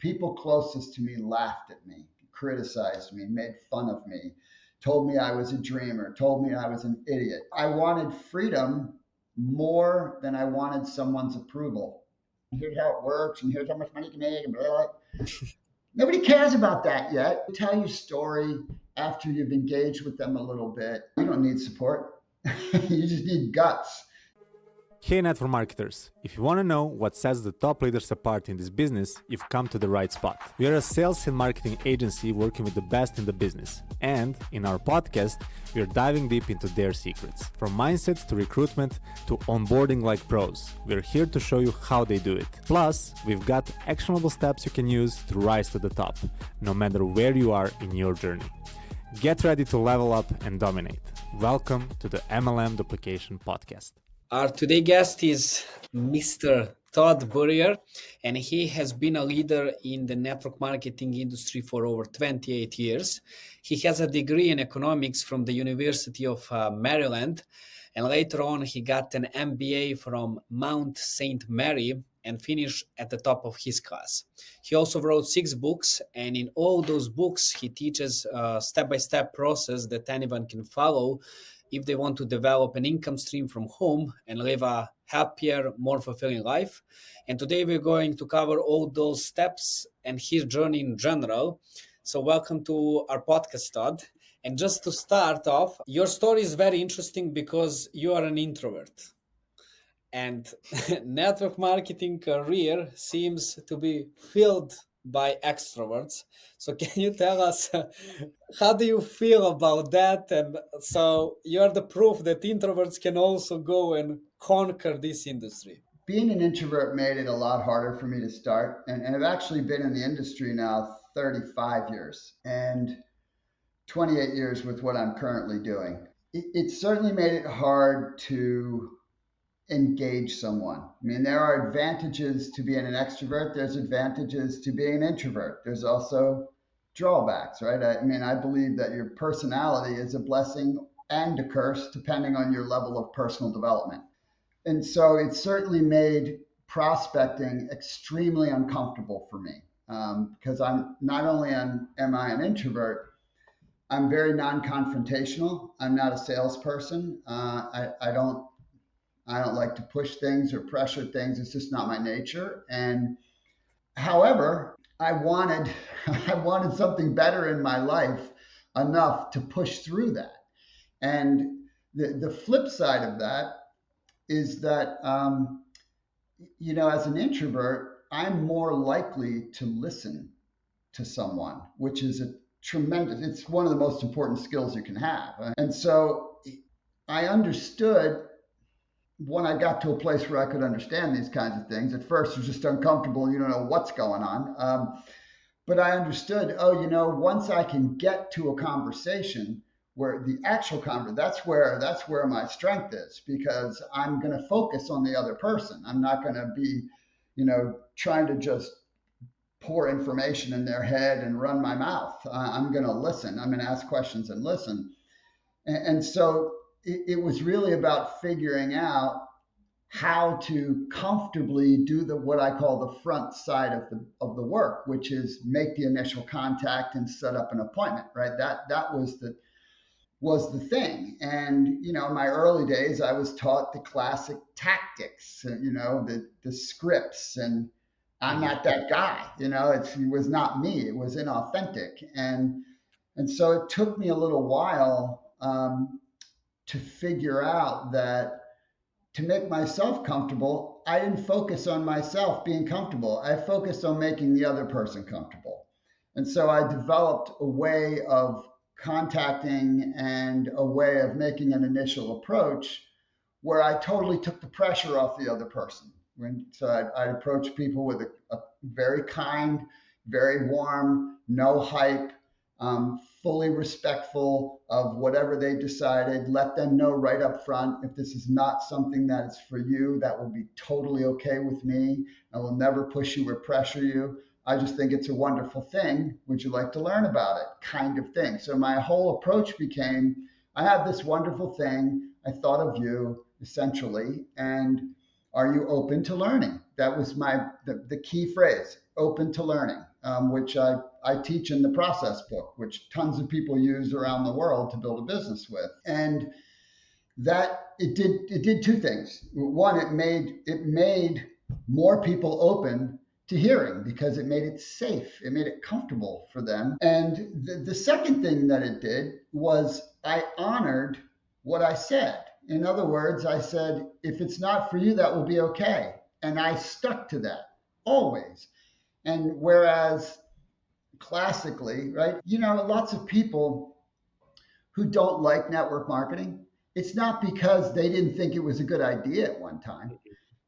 people closest to me laughed at me, criticized me, made fun of me, told me I was a dreamer, told me I was an idiot. I wanted freedom more than I wanted someone's approval. Here's how it works, and here's how much money you can make, and blah, blah, blah. Nobody cares about that yet. Tell your story after you've engaged with them a little bit. You don't need support. You just need guts. Hey network marketers, if you want to know what sets the top leaders apart in this business, you've come to the right spot. We are a sales and marketing agency working with the best in the business. And in our podcast, we are diving deep into their secrets. From mindset to recruitment to onboarding like pros, we're here to show you how they do it. Plus, we've got actionable steps you can use to rise to the top, no matter where you are in your journey. Get ready to level up and dominate. Welcome to the MLM Duplication Podcast. Our today guest is Mr. Todd Burrier, and he has been a leader in the network marketing industry for over 28 years. He has a degree in economics from the University of Maryland, and later on he got an MBA from Mount St. Mary and finished at the top of his class. He also wrote 6 books, and in all those books he teaches a step-by-step process that anyone can follow if they want to develop an income stream from home and live a happier, more fulfilling life. And today we're going to cover all those steps and his journey in general. So welcome to our podcast, Todd. And just to start off, your story is very interesting because you are an introvert. And network marketing career seems to be filled by extroverts. So can you tell us, how do you feel about that? And so you're the proof that introverts can also go and conquer this industry. Being an introvert made it a lot harder for me to start. And I've actually been in the industry now 35 years and 28 years with what I'm currently doing. It certainly made it hard to engage someone. I mean, there are advantages to being an extrovert. There's advantages to being an introvert. There's also drawbacks, right? I believe that your personality is a blessing and a curse depending on your level of personal development. And so it certainly made prospecting extremely uncomfortable for me because I'm not only am I an introvert, I'm very non-confrontational. I'm not a salesperson. I don't like to push things or pressure things. It's just not my nature. And however, I wanted something better in my life enough to push through that. And the flip side of that is that, as an introvert, I'm more likely to listen to someone, which is it's one of the most important skills you can have. And so I understood when I got to a place where I could understand these kinds of things. At first, it's just uncomfortable. You don't know what's going on. But I understood, once I can get to a conversation where the actual that's where my strength is, because I'm going to focus on the other person. I'm not going to be, trying to just pour information in their head and run my mouth. I'm going to listen. I'm going to ask questions and listen. And so it was really about figuring out how to comfortably do what I call the front side of the work, which is make the initial contact and set up an appointment, right? That was the thing. And, in my early days, I was taught the classic tactics, the scripts, and I'm not that guy, it was not me. It was inauthentic. And so it took me a little while, to figure out that to make myself comfortable, I didn't focus on myself being comfortable. I focused on making the other person comfortable. And so I developed a way of contacting and a way of making an initial approach where I totally took the pressure off the other person. So I'd approach people with a very kind, very warm, no hype, fully respectful of whatever they decided. Let them know right up front, if this is not something that is for you, that will be totally okay with me. I will never push you or pressure you. I just think it's a wonderful thing. Would you like to learn about it? Kind of thing. So my whole approach became, I have this wonderful thing. I thought of you, essentially, and are you open to learning? That was the key phrase. open to learning, which I teach in the process book, which tons of people use around the world to build a business with. And that it did two things. One, it made more people open to hearing because it made it safe. It made it comfortable for them. And the second thing that it did was I honored what I said. In other words, I said, if it's not for you, that will be okay. And I stuck to that always. And whereas classically, right, lots of people who don't like network marketing, it's not because they didn't think it was a good idea at one time.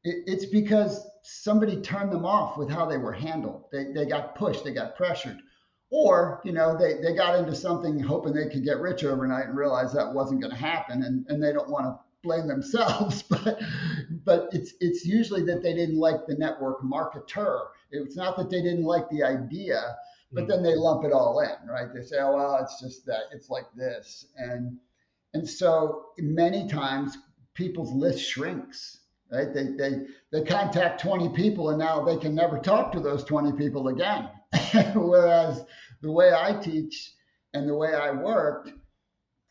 It's because somebody turned them off with how they were handled. They got pushed, they got pressured. Or, they got into something hoping they could get rich overnight and realize that wasn't going to happen. And they don't want to blame themselves, but it's usually that they didn't like the network marketer. It's not that they didn't like the idea, but then they lump it all in, right? They say, oh, well, it's just that it's like this. And so many times people's list shrinks, right? They contact 20 people and now they can never talk to those 20 people again. Whereas the way I teach and the way I worked,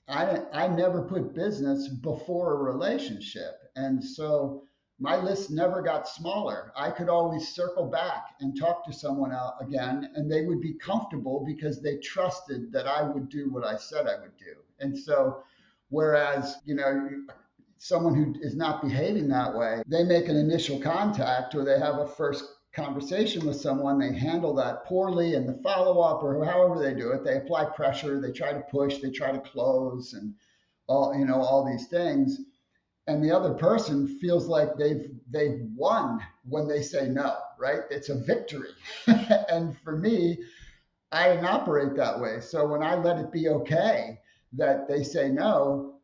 I never put business before a relationship. And so my list never got smaller. I could always circle back and talk to someone out again, and they would be comfortable because they trusted that I would do what I said I would do. And so, whereas, someone who is not behaving that way, they make an initial contact or they have a first conversation with someone, they handle that poorly, and the follow-up or however they do it, they apply pressure, they try to push, they try to close, and all these things. And the other person feels like they've won when they say no, right? It's a victory. And for me, I didn't operate that way. So when I let it be okay that they say no,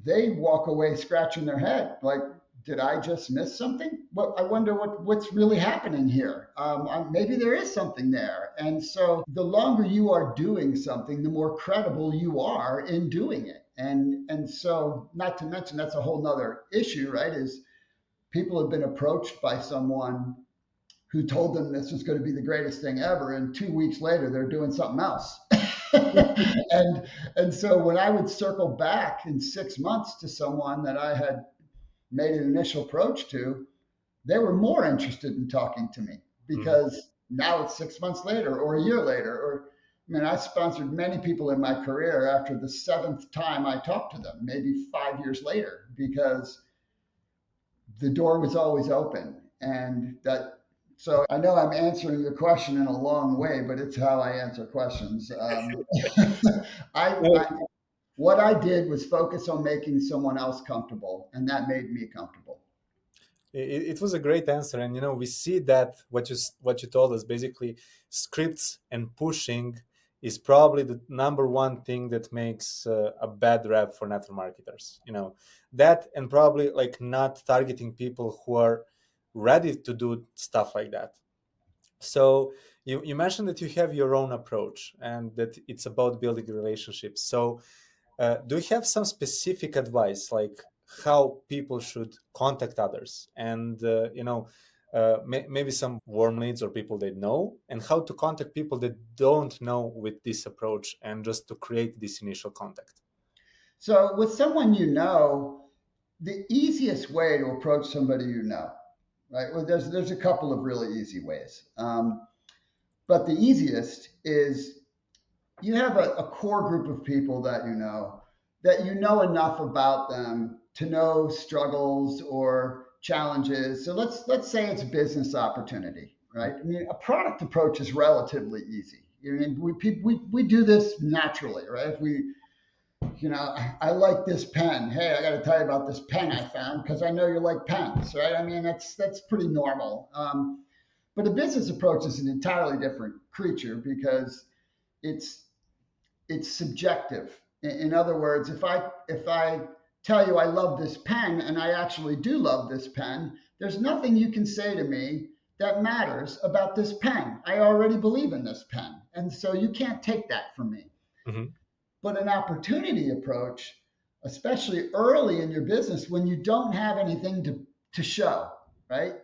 they walk away scratching their head like, did I just miss something? Well, I wonder what's really happening here. Maybe there is something there. And so the longer you are doing something, the more credible you are in doing it. And so, not to mention, that's a whole nother issue, right? Is people have been approached by someone who told them this was going to be the greatest thing ever, and 2 weeks later they're doing something else. and so when I would circle back in 6 months to someone that I had made an initial approach to, they were more interested in talking to me because now it's 6 months later or a year later. Or I sponsored many people in my career after the seventh time I talked to them, maybe 5 years later, because the door was always open. So I know I'm answering the question in a long way, but it's how I answer questions. What I did was focus on making someone else comfortable, and that made me comfortable. It was a great answer. And, we see that what you told us, basically scripts and pushing is probably the number one thing that makes a bad rep for network marketers. That, and probably like not targeting people who are ready to do stuff like that. So you mentioned that you have your own approach and that it's about building relationships. So do you have some specific advice, like how people should contact others and, maybe some warm leads or people they know, and how to contact people that don't know with this approach and just to create this initial contact? So with someone the easiest way to approach somebody right? Well, there's a couple of really easy ways. But the easiest is you have a core group of people that you know enough about them to know struggles or challenges. So let's say it's a business opportunity, right? A product approach is relatively easy. We do this naturally, right? If I like this pen. Hey, I got to tell you about this pen I found because I know you like pens, right? That's pretty normal. But a business approach is an entirely different creature because it's subjective. In other words, if I tell you I love this pen and I actually do love this pen, there's nothing you can say to me that matters about this pen. I already believe in this pen. And so you can't take that from me. Mm-hmm. But an opportunity approach, especially early in your business when you don't have anything to show, right?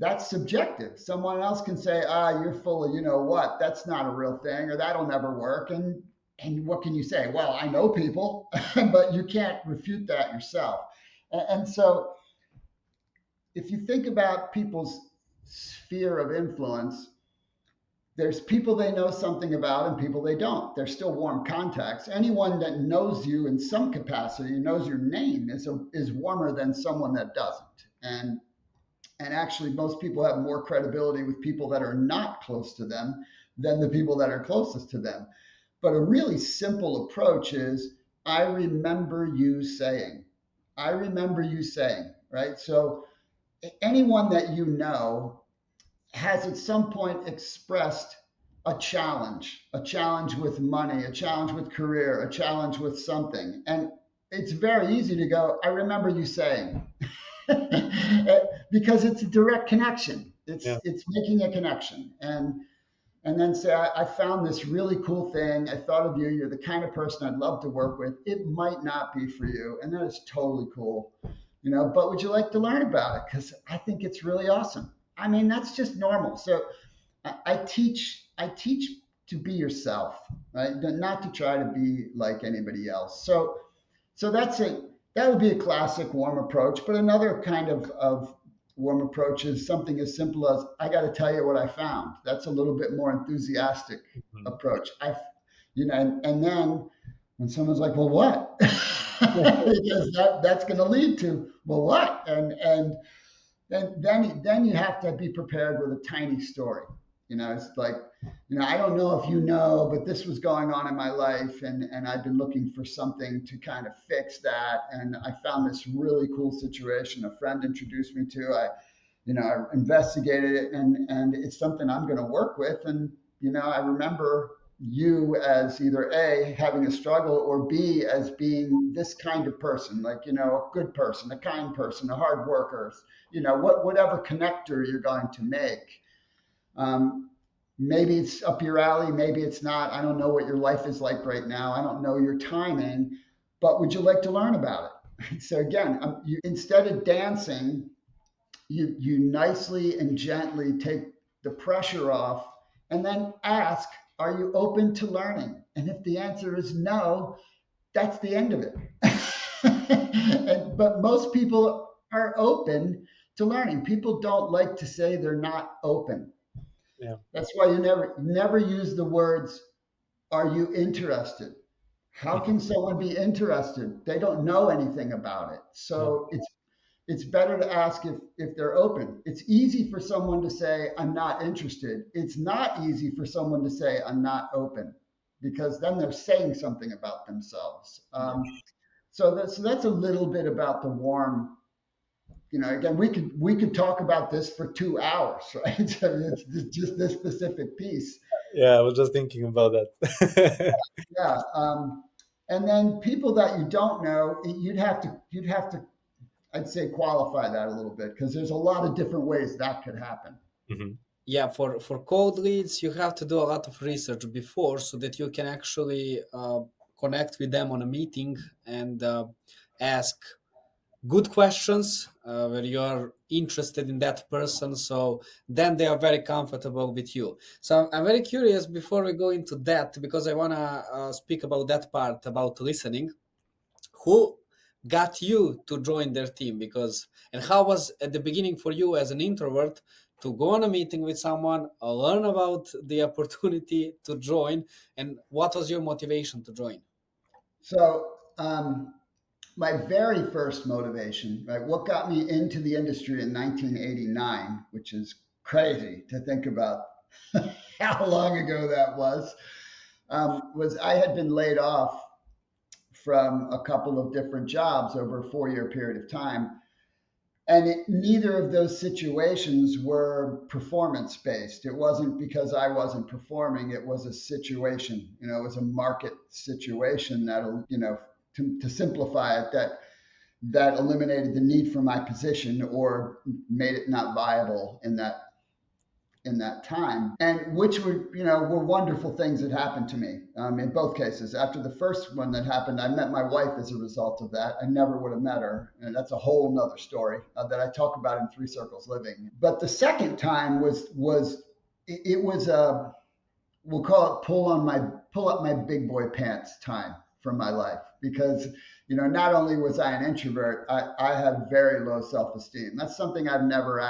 that's subjective. Someone else can say, you're full of, you know what, that's not a real thing, or that'll never work. And what can you say? Well, I know people, but you can't refute that yourself. And so if you think about people's sphere of influence, there's people they know something about and people they don't. They're still warm contacts. Anyone that knows you in some capacity, knows your name, is warmer than someone that doesn't. And actually, most people have more credibility with people that are not close to them than the people that are closest to them. But a really simple approach is, I remember you saying, right? So anyone that you know has at some point expressed a challenge with money, a challenge with career, a challenge with something. And it's very easy to go, I remember you saying, because it's a direct connection. It's making a connection. And then say, I found this really cool thing. I thought of you. You're the kind of person I'd love to work with. It might not be for you. And that is totally cool. But would you like to learn about it? Because I think it's really awesome. I mean, that's just normal. So I teach to be yourself, right? Not to try to be like anybody else. So that's it. That would be a classic warm approach. But another kind of warm approach is something as simple as, I got to tell you what I found. That's a little bit more enthusiastic approach. And then when someone's like, well, what? Because that's going to lead to, well, what? And then you have to be prepared with a tiny story. It's like, I don't know if you know, but this was going on in my life, and I've been looking for something to kind of fix that. And I found this really cool situation a friend introduced me to. I investigated it, and it's something I'm going to work with. And, I remember you as either A, having a struggle, or B, as being this kind of person, like, a good person, a kind person, a hard worker, whatever connector you're going to make. Maybe it's up your alley, maybe it's not. I don't know what your life is like right now. I don't know your timing, but would you like to learn about it? So again, instead of dancing, you nicely and gently take the pressure off, and then ask, are you open to learning? And if the answer is no, that's the end of it. But most people are open to learning. People don't like to say they're not open. Yeah. That's why you never use the words, are you interested? How can someone be interested? They don't know anything about it. So it's better to ask if they're open. It's easy for someone to say, I'm not interested. It's not easy for someone to say, I'm not open, because then they're saying something about themselves. So that's a little bit about the warm. Again, we could talk about this for 2 hours, right? So it's just this specific piece. Yeah, I was just thinking about that. Yeah. And then people that you don't know, you'd have to, I'd say, qualify that a little bit, because there's a lot of different ways that could happen. Mm-hmm. Yeah, for cold leads, you have to do a lot of research before, so that you can actually connect with them on a meeting and ask good questions where you are interested in that person. So then they are very comfortable with you. So I'm very curious, before we go into that, because I want to speak about that part about listening. Who got you to join their team? And how was at the beginning for you as an introvert to go on a meeting with someone, learn about the opportunity to join, and what was your motivation to join? So my very first motivation, right, what got me into the industry in 1989, which is crazy to think about how long ago that was I had been laid off from a couple of different jobs over a 4-year period of time. And neither of those situations were performance based. It wasn't because I wasn't performing. It was a situation, it was a market situation that, to simplify it, that eliminated the need for my position or made it not viable in that in that time, and which were wonderful things that happened to me in both cases. After the first one that happened, I met my wife as a result of that. I never would have met her, and that's a whole nother story that I talk about in Three Circles Living. But the second time was a, we'll call it pull up my big boy pants time from my life, because not only was I an introvert, I have very low self-esteem. That's something that's never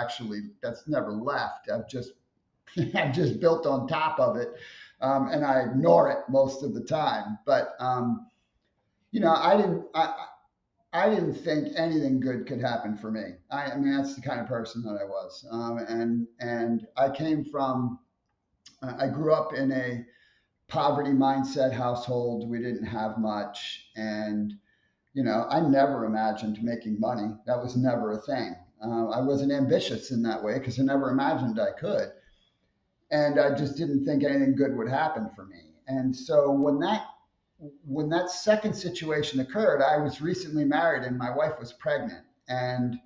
left. I've just built on top of it, and I ignore it most of the time. But I didn't think anything good could happen for me. I mean, that's the kind of person that I was, and I grew up in a poverty mindset household. We didn't have much, and I never imagined making money. That was never a thing. I wasn't ambitious in that way because I never imagined I could. And I just didn't think anything good would happen for me. And so when that second situation occurred, I was recently married and my wife was pregnant. And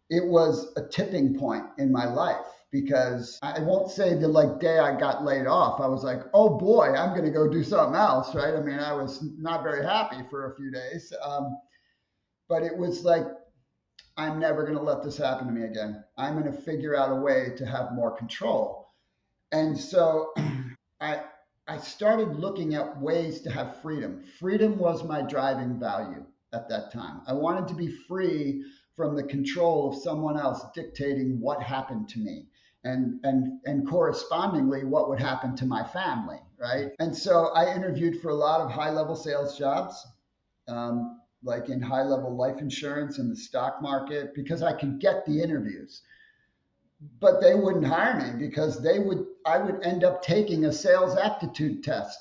it was a tipping point in my life, because I won't say the day I got laid off, I was like, oh boy, I'm going to go do something else, right? I mean, I was not very happy for a few days. But it was like, I'm never going to let this happen to me again. I'm going to figure out a way to have more control. And so I started looking at ways to have freedom. Freedom was my driving value at that time. I wanted to be free from the control of someone else dictating what happened to me, and correspondingly what would happen to my family, right? And so I interviewed for a lot of high-level sales jobs, like in high-level life insurance and the stock market, because I could get the interviews. But they wouldn't hire me because I would end up taking a sales aptitude test,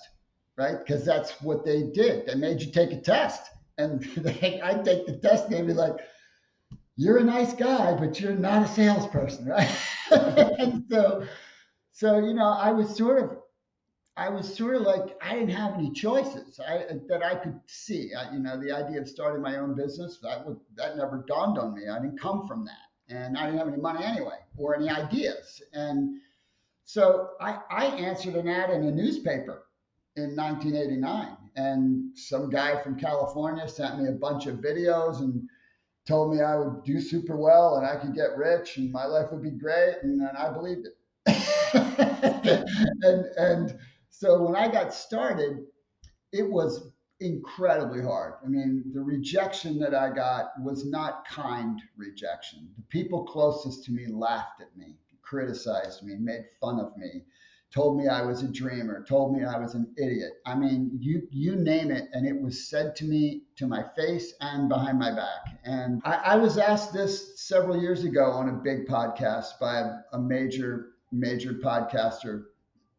right? Because that's what they did. They made you take a test, and I'd take the test and they'd be like, you're a nice guy, but you're not a salesperson, right? And so I was sort of like, I didn't have any choices that I could see. The idea of starting my own business, that never dawned on me. I didn't come from that. And I didn't have any money anyway, or any ideas. And so I answered an ad in a newspaper in 1989. And some guy from California sent me a bunch of videos and told me I would do super well and I could get rich and my life would be great. And I believed it. and so when I got started, it was incredibly hard. I mean, the rejection that I got was not kind rejection. The people closest to me laughed at me, criticized me, made fun of me, told me I was a dreamer, told me I was an idiot. I mean, you name it, and it was said to me to my face and behind my back. And I was asked this several years ago on a big podcast by a major podcaster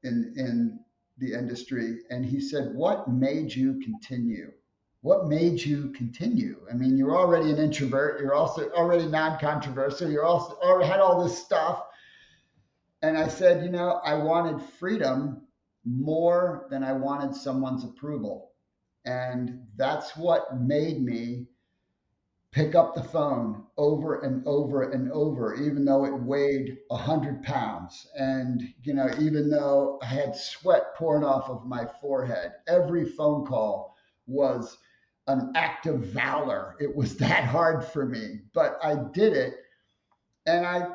in the industry, and he said, what made you continue? What made you continue? I mean, you're already an introvert, you're also already non-controversial, you're also already had all this stuff. And I said, I wanted freedom more than I wanted someone's approval. And that's what made me pick up the phone over and over and over, even though it weighed 100 pounds. And, even though I had sweat pouring off of my forehead, every phone call was an act of valor. It was that hard for me, but I did it. And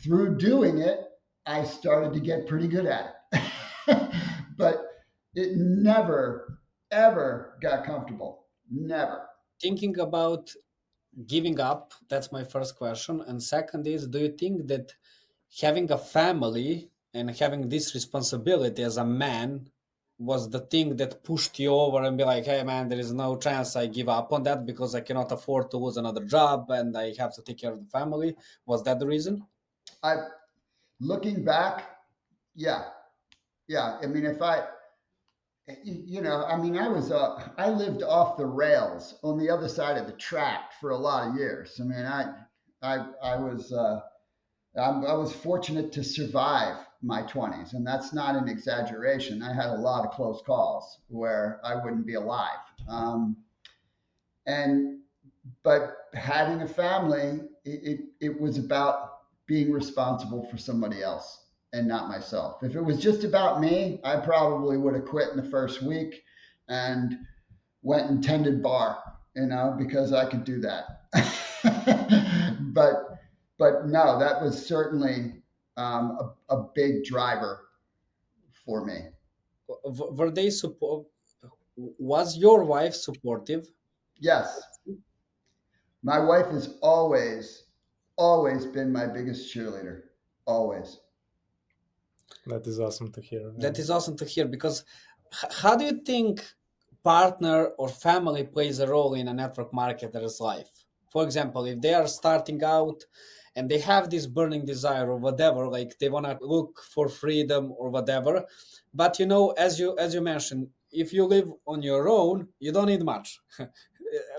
through doing it, I started to get pretty good at it. But it never, ever got comfortable. Never. Thinking about giving up, that's my first question. And second is, do you think that having a family and having this responsibility as a man was the thing that pushed you over and be like, hey man, there is no chance I give up on that because I cannot afford to lose another job and I have to take care of the family? Was that the reason? Looking back, yeah. I mean, I lived off the rails on the other side of the track for a lot of years. I mean, I was fortunate to survive my 20s, and that's not an exaggeration. I had a lot of close calls where I wouldn't be alive. But having a family, it was about being responsible for somebody else. and not myself. If it was just about me, I probably would have quit in the first week and went and tended bar, because I could do that. but but no, that was certainly a big driver for me. Were they support? Was your wife supportive? Yes, my wife has always been my biggest cheerleader. Always. That is awesome to hear. That is awesome to hear, because how do you think partner or family plays a role in a network marketer's life? For example, if they are starting out and they have this burning desire or whatever, like they want to look for freedom or whatever, but as you mentioned, if you live on your own, you don't need much.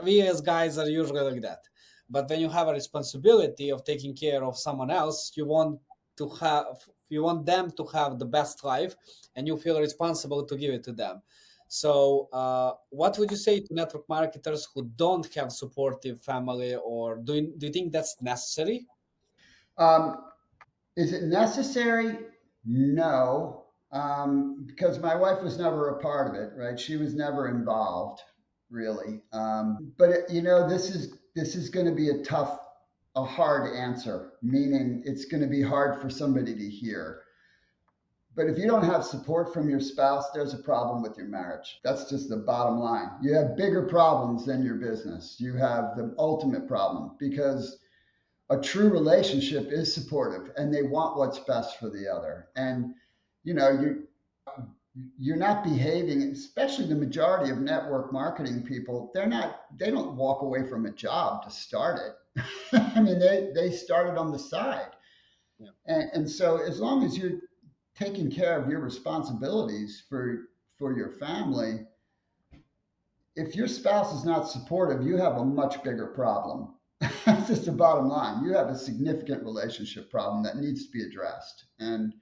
We as guys are usually like that. But when you have a responsibility of taking care of someone else, you want them to have the best life, and you feel responsible to give it to them. So what would you say to network marketers who don't have supportive family, or do you think that's necessary? Um, is it necessary? No, because my wife was never a part of it, right? She was never involved, really. But this is going to be a hard answer, meaning it's going to be hard for somebody to hear. But if you don't have support from your spouse, there's a problem with your marriage. That's just the bottom line. You have bigger problems than your business. You have the ultimate problem, because a true relationship is supportive and they want what's best for the other. And you know, you're not behaving, especially the majority of network marketing people, they don't walk away from a job to start it. I mean, they started on the side. Yeah. And so as long as you're taking care of your responsibilities for your family, if your spouse is not supportive, you have a much bigger problem. That's just the bottom line. You have a significant relationship problem that needs to be addressed. And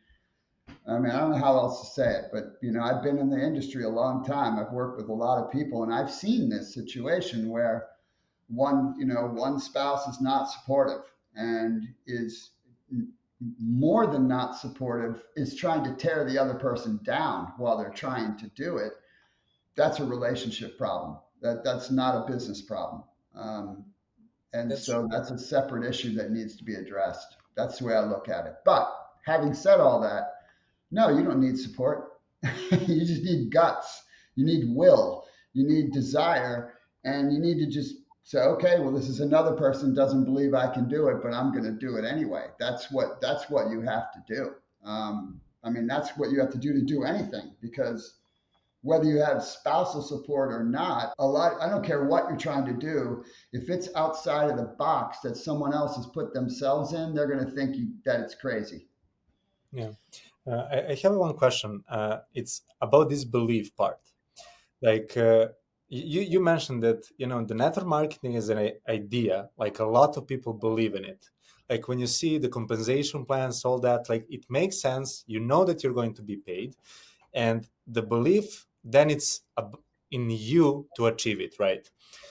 I mean, I don't know how else to say it, but I've been in the industry a long time. I've worked with a lot of people, and I've seen this situation where one spouse is not supportive and is more than not supportive, is trying to tear the other person down while they're trying to do it. That's a relationship problem. That's not a business problem. And That's so that's a separate issue that needs to be addressed. That's the way I look at it. But having said all that, no, you don't need support. You just need guts. You need will. You need desire. And you need to just say, okay, well, this is another person doesn't believe I can do it, but I'm going to do it anyway. That's what you have to do. I mean, that's what you have to do anything, because whether you have spousal support or not, I don't care what you're trying to do. If it's outside of the box that someone else has put themselves in, they're going to think that it's crazy. Yeah. I have one question. It's about this belief part. Like you mentioned that, the network marketing is an idea, like a lot of people believe in it. Like when you see the compensation plans, all that, like it makes sense. You know that you're going to be paid, and the belief, then it's in you to achieve it, right?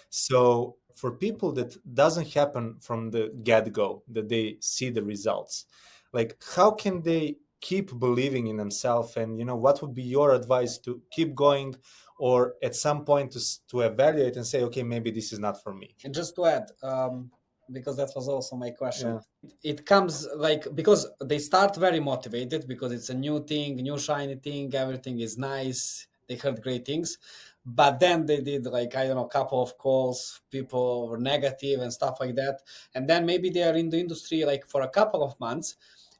So for people that doesn't happen from the get-go, that they see the results, like how can they keep believing in themselves? And what would be your advice to keep going, or at some point to evaluate and say, okay, maybe this is not for me? And just to add, because that was also my question. Yeah. It comes because they start very motivated, because it's a new thing, new shiny thing, everything is nice, they heard great things, but then they did, like, I don't know, a couple of calls, people were negative and stuff like that, and then maybe they are in the industry like for a couple of months,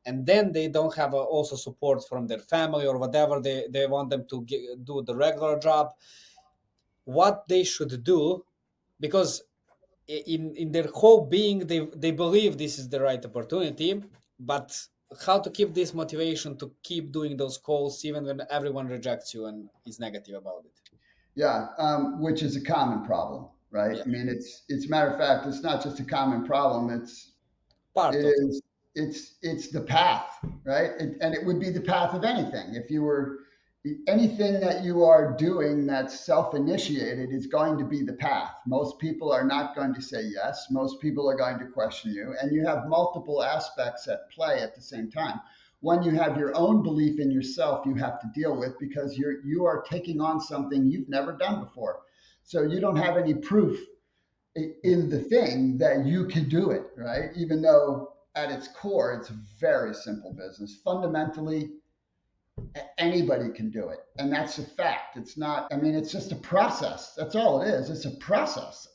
and then they don't have also support from their family or whatever, they want them to do the regular job. What they should do, because in their whole being they believe this is the right opportunity, but how to keep this motivation to keep doing those calls even when everyone rejects you and is negative about it? Yeah, which is a common problem, right? Yeah. I mean, it's matter of fact, it's not just a common problem. Part It of it. is it's the path, right? And it would be the path of anything. If you were anything that you are doing that's self-initiated is going to be the path. Most people are not going to say yes. Most people are going to question you, and you have multiple aspects at play at the same time. One, you have your own belief in yourself you have to deal with because you are taking on something you've never done before. So you don't have any proof in the thing that you can do it, right? Even though at its core, it's a very simple business. Fundamentally, anybody can do it. And that's a fact. It's not, I mean, it's just a process. That's all it is. It's a process.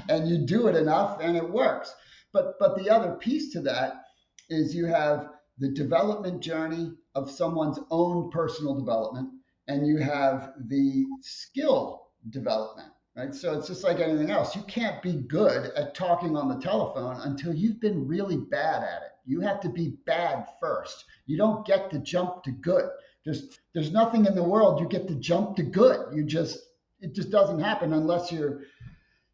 And you do it enough and it works. But the other piece to that is you have the development journey of someone's own personal development, and you have the skill development, right? So it's just like anything else. You can't be good at talking on the telephone until you've been really bad at it. You have to be bad first. You don't get to jump to good. There's nothing in the world you get to jump to good. It just doesn't happen unless you're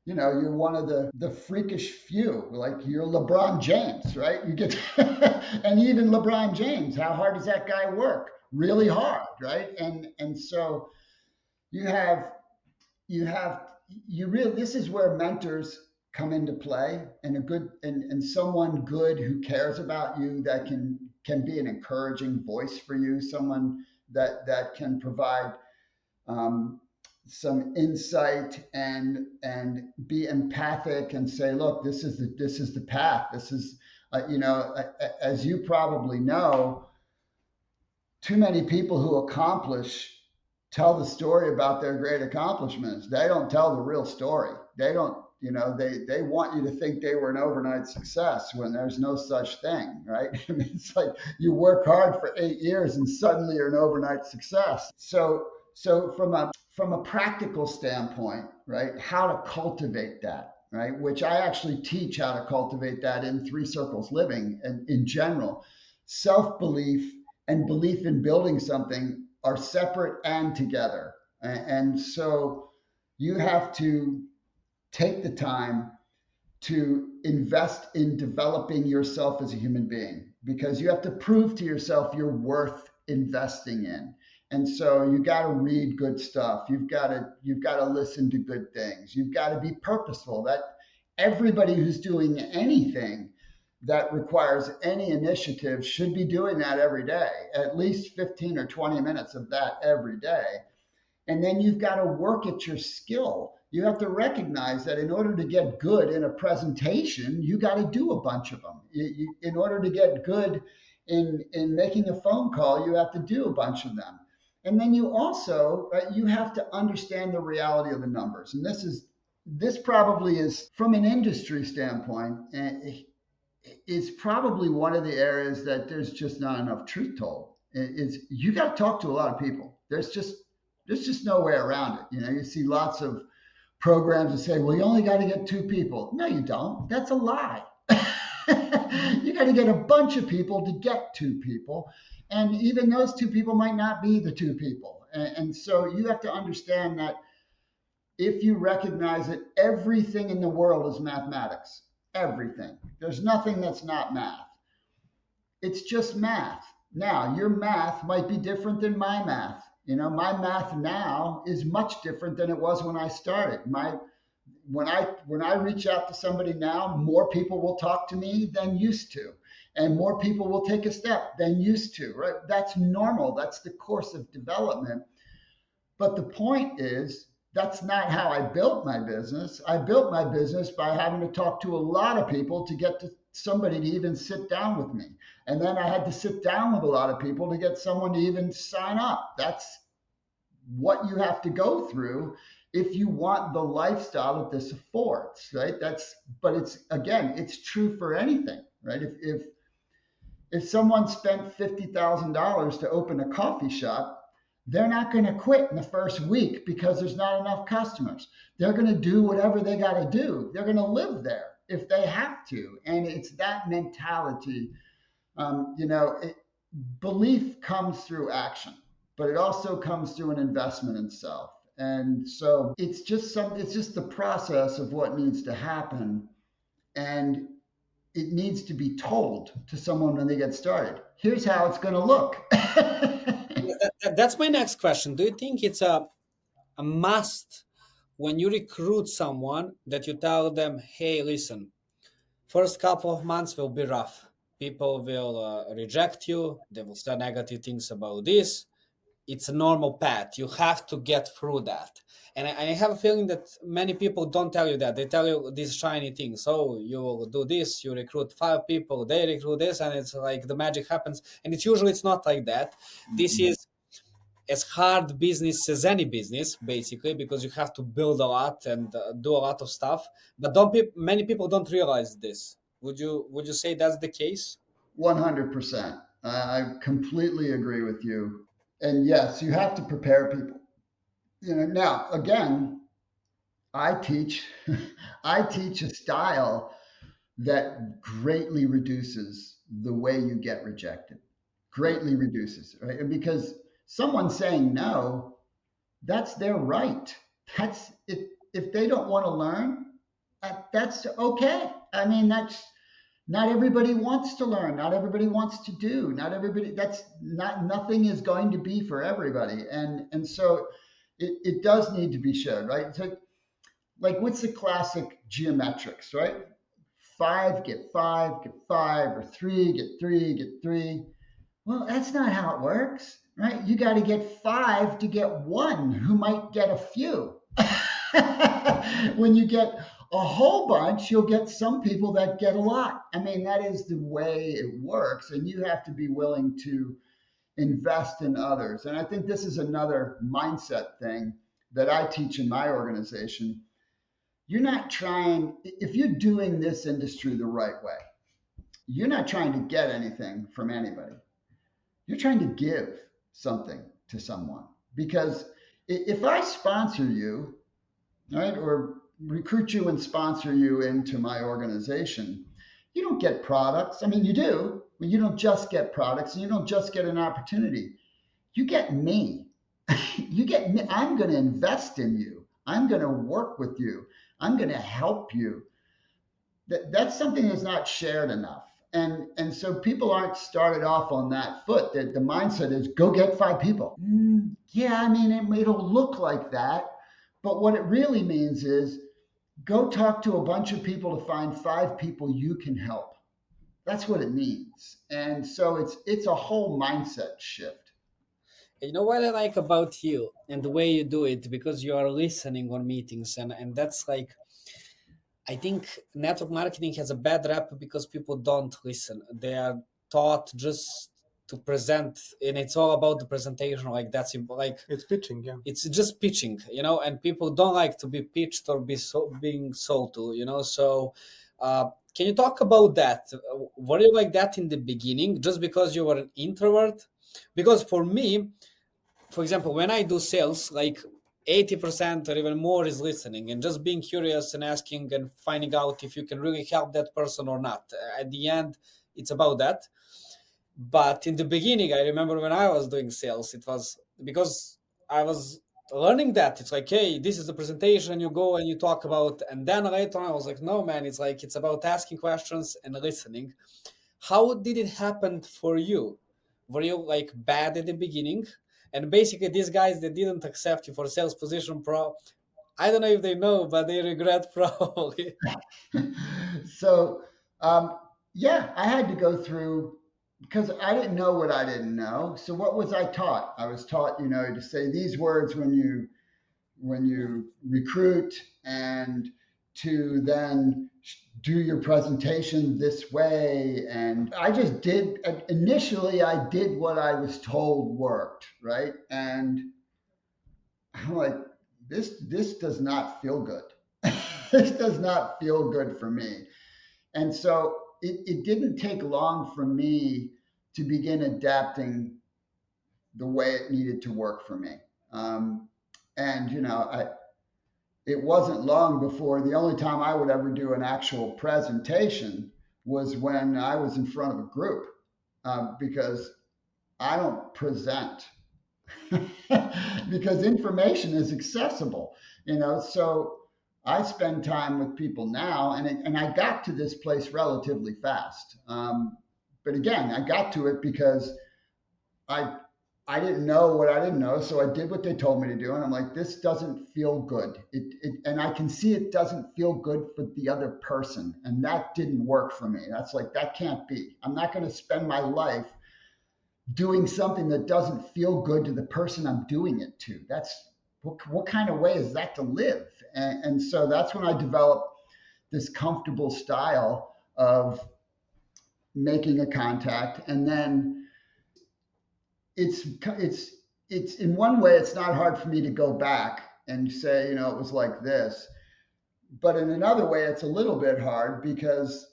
one of the freakish few, like you're LeBron James, right? You get, and even LeBron James, how hard does that guy work? Really hard, right? And so this is where mentors come into play, and someone good who cares about you, that can be an encouraging voice for you, someone that can provide some insight and be empathic and say, look, this is the path. This is, as you probably know, too many people who accomplish tell the story about their great accomplishments. They don't tell the real story. They don't, they want you to think they were an overnight success when there's no such thing, right? I mean, it's like you work hard for 8 years and suddenly you're an overnight success. So from a practical standpoint, right, how to cultivate that, right, which I actually teach how to cultivate that in 3 Circles Living, and in general, self-belief and belief in building something are separate and together. And so you have to take the time to invest in developing yourself as a human being, because you have to prove to yourself you're worth investing in. And so you got to read good stuff. You've got to listen to good things. You've got to be purposeful. That everybody who's doing anything that requires any initiative should be doing that every day, at least 15 or 20 minutes of that every day. And then you've got to work at your skill. You have to recognize that in order to get good in a presentation, you got to do a bunch of them. In order to get good in making a phone call, you have to do a bunch of them. And then you also, you have to understand the reality of the numbers. And this probably is, from an industry standpoint, is probably one of the areas that there's just not enough truth told. Is you got to talk to a lot of people. There's just no way around it. You see lots of programs that say, well, you only got to get 2 people. No, you don't. That's a lie. You got to get a bunch of people to get 2 people. And even those 2 people might not be the 2 people. And so you have to understand that if you recognize that everything in the world is mathematics, everything, there's nothing that's not math. It's just math. Now, your math might be different than my math. My math now is much different than it was when I started. When I reach out to somebody now, more people will talk to me than used to. And more people will take a step than used to, right? That's normal. That's the course of development. But the point is, that's not how I built my business. I built my business by having to talk to a lot of people to get to somebody to even sit down with me. And then I had to sit down with a lot of people to get someone to even sign up. That's what you have to go through if you want the lifestyle that this affords, right? But it's true for anything, right? If someone spent $50,000 to open a coffee shop, they're not going to quit in the first week because there's not enough customers. They're going to do whatever they got to do. They're going to live there if they have to. And it's that mentality. Belief comes through action, but it also comes through an investment in self. And so it's just the process of what needs to happen. And it needs to be told to someone when they get started. Here's how it's going to look. That's my next question. Do you think it's a must when you recruit someone that you tell them, hey, listen, first couple of months will be rough. People will reject you. They will say negative things about this. It's a normal path. You have to get through that. And I have a feeling that many people don't tell you that. They tell you these shiny things. Oh, you will do this, you recruit 5 people, they recruit this, and it's like the magic happens. And it's not like that. This is as hard business as any business, basically, because you have to build a lot and do a lot of stuff. But many people don't realize this. Would you say that's the case? 100%. I completely agree with you. And yes, you have to prepare people. Now again, I teach I teach a style that greatly reduces the way you get rejected. Greatly reduces, right? And because someone saying no, that's their right. That's if they don't want to learn, that's okay. I mean, that's not everybody wants to learn. Not everybody wants to do. Not everybody. That's not nothing is going to be for everybody. And so it does need to be shared, right? So like what's the classic geometrics, right? Five get five, get five, or three get three, get three. Well, that's not how it works, right? You got to get five to get one who might get a few. When you get a whole bunch, you'll get some people that get a lot. I mean, that is the way it works. And you have to be willing to invest in others. And I think this is another mindset thing that I teach in my organization. You're not trying, if you're doing this industry the right way, you're not trying to get anything from anybody. You're trying to give something to someone. Because if I sponsor you, right, or recruit you and sponsor you into my organization, you don't get products. I mean, you do, but you don't just get products and you don't just get an opportunity. You get me. You get me. I'm going to invest in you. I'm going to work with you. I'm going to help you. That's something that's not shared enough. And so people aren't started off on that foot. That the mindset is go get 5 people. Yeah, I mean, it'll look like that. But what it really means is go talk to a bunch of people to find 5 people you can help. That's what it means. And so it's a whole mindset shift. You know what I like about you and the way you do it, because you are listening on meetings, and that's like, I think network marketing has a bad rap because people don't listen. They are taught just to present, and it's all about the presentation. Like that's like It's pitching, yeah. it's just pitching, and people don't like to be pitched or being sold to, So, can you talk about that? Were you like that in the beginning, just because you were an introvert? Because for me, for example, when I do sales, like 80% or even more is listening and just being curious and asking and finding out if you can really help that person or not. At the end, it's about that. But in the beginning, I remember when I was doing sales, it was because I was learning that. It's like, hey, this is the presentation, you go and you talk about, and then later on I was like, no, man, it's about asking questions and listening. How did it happen for you? Were you like bad at the beginning? And basically, these guys that didn't accept you for sales position, I don't know if they know, but they regret probably. So, yeah, I had to go through because I didn't know what I didn't know. So what was I taught? I was taught, to say these words when you recruit and to then do your presentation this way. And I just did, initially, I did what I was told worked, right? And I'm like, this does not feel good. This does not feel good for me. And so it didn't take long for me to begin adapting the way it needed to work for me. And it wasn't long before the only time I would ever do an actual presentation was when I was in front of a group, because I don't present because information is accessible, so I spend time with people now, and I got to this place relatively fast. But again, I got to it because I I didn't know what I didn't know, so I did what they told me to do, and I'm like, this doesn't feel good. And I can see it doesn't feel good for the other person, and that didn't work for me. That's like, that can't be. I'm not going to spend my life doing something that doesn't feel good to the person I'm doing it to. That's what kind of way is that to live? And so that's when I developed this comfortable style of making a contact, and then it's in one way it's not hard for me to go back and say, it was like this, but in another way it's a little bit hard because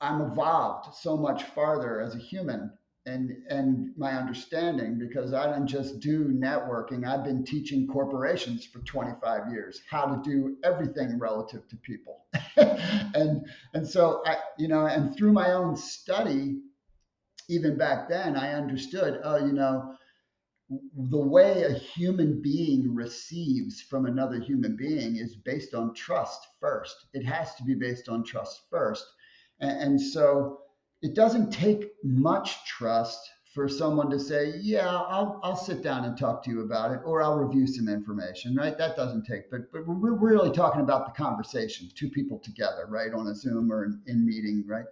I'm evolved so much farther as a human, and my understanding, because I don't just do networking. I've been teaching corporations for 25 years how to do everything relative to people. and so and through my own study, even back then, I understood, the way a human being receives from another human being is based on trust first. It has to be based on trust first. And so it doesn't take much trust for someone to say, yeah, I'll sit down and talk to you about it, or I'll review some information, right? That doesn't take, but we're really talking about the conversation, two people together, right? On a Zoom or in meeting, right?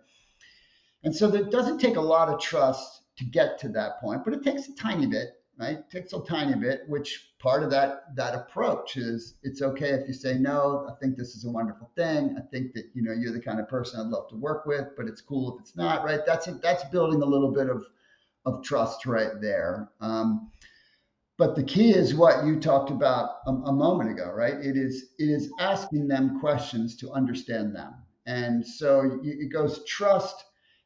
And so it doesn't take a lot of trust to get to that point, but it takes a tiny bit, right? It takes a tiny bit, which part of that approach is, it's okay if you say, no, I think this is a wonderful thing. I think that, you're the kind of person I'd love to work with, but it's cool if it's not, right? That's building a little bit of trust right there. But the key is what you talked about a moment ago, right? It is asking them questions to understand them. And so it goes trust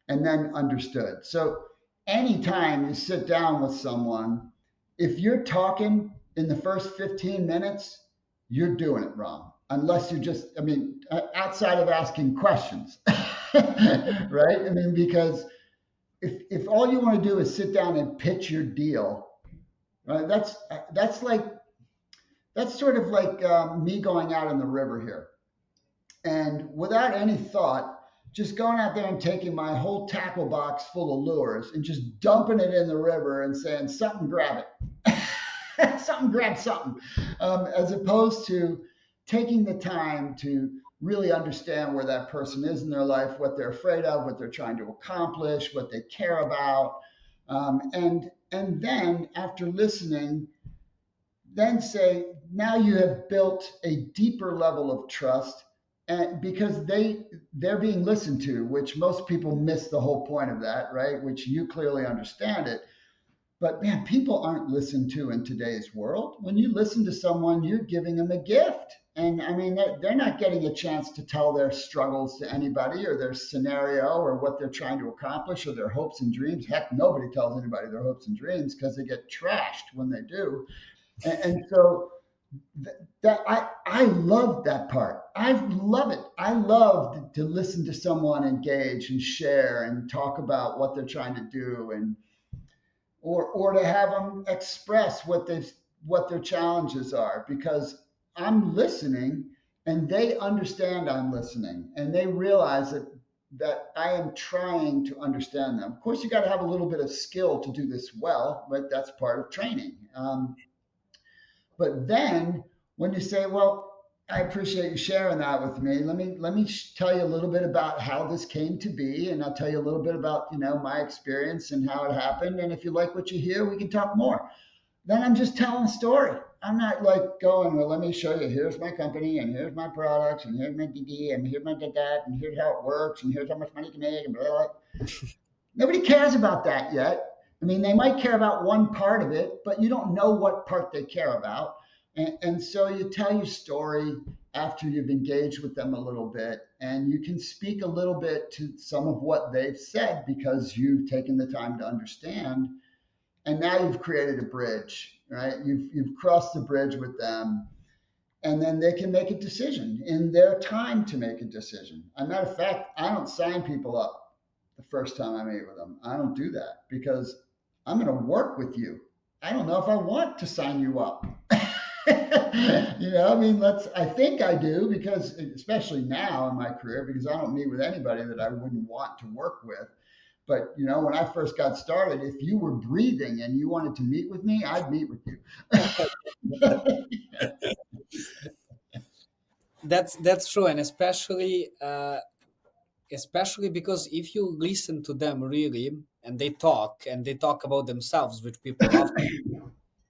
and then understood. So anytime you sit down with someone, if you're talking in the first 15 minutes, you're doing it wrong. Unless you're just, outside of asking questions, right? Because if all you want to do is sit down and pitch your deal, right? That's sort of like me going out in the river here, and without any thought, just going out there and taking my whole tackle box full of lures and just dumping it in the river and saying, something grab it. Something grab something. As opposed to taking the time to really understand where that person is in their life, what they're afraid of, what they're trying to accomplish, what they care about. And then after listening, then say, now you have built a deeper level of trust, and because they're being listened to, which most people miss the whole point of that, right? Which you clearly understand it. But man, people aren't listened to in today's world. When you listen to someone, you're giving them a gift. And they're not getting a chance to tell their struggles to anybody, or their scenario, or what they're trying to accomplish, or their hopes and dreams. Heck, nobody tells anybody their hopes and dreams because they get trashed when they do. And so that I love that part. I love it. I love to listen to someone engage and share and talk about what they're trying to do, and or to have them express what their challenges are, because I'm listening and they understand I'm listening, and they realize that I am trying to understand them. Of course, you got to have a little bit of skill to do this well, but that's part of training. But then when you say, well, I appreciate you sharing that with me. Let me tell you a little bit about how this came to be, and I'll tell you a little bit about, my experience and how it happened. And if you like what you hear, we can talk more. Then I'm just telling a story. I'm not like going, well, let me show you, here's my company, and here's my products, and here's my DD, and here's my that, and here's how it works, and here's how much money you can make, and blah, blah, blah. Nobody cares about that yet. They might care about one part of it, but you don't know what part they care about. And so you tell your story after you've engaged with them a little bit, and you can speak a little bit to some of what they've said because you've taken the time to understand. And now you've created a bridge, right? You've crossed the bridge with them, and then they can make a decision in their time to make a decision. As a matter of fact, I don't sign people up the first time I meet with them. I don't do that because I'm going to work with you. I don't know if I want to sign you up. I think I do, because especially now in my career, because I don't meet with anybody that I wouldn't want to work with. But when I first got started, if you were breathing and you wanted to meet with me, I'd meet with you. That's true, and especially because if you listen to them really, and they talk about themselves, which people love,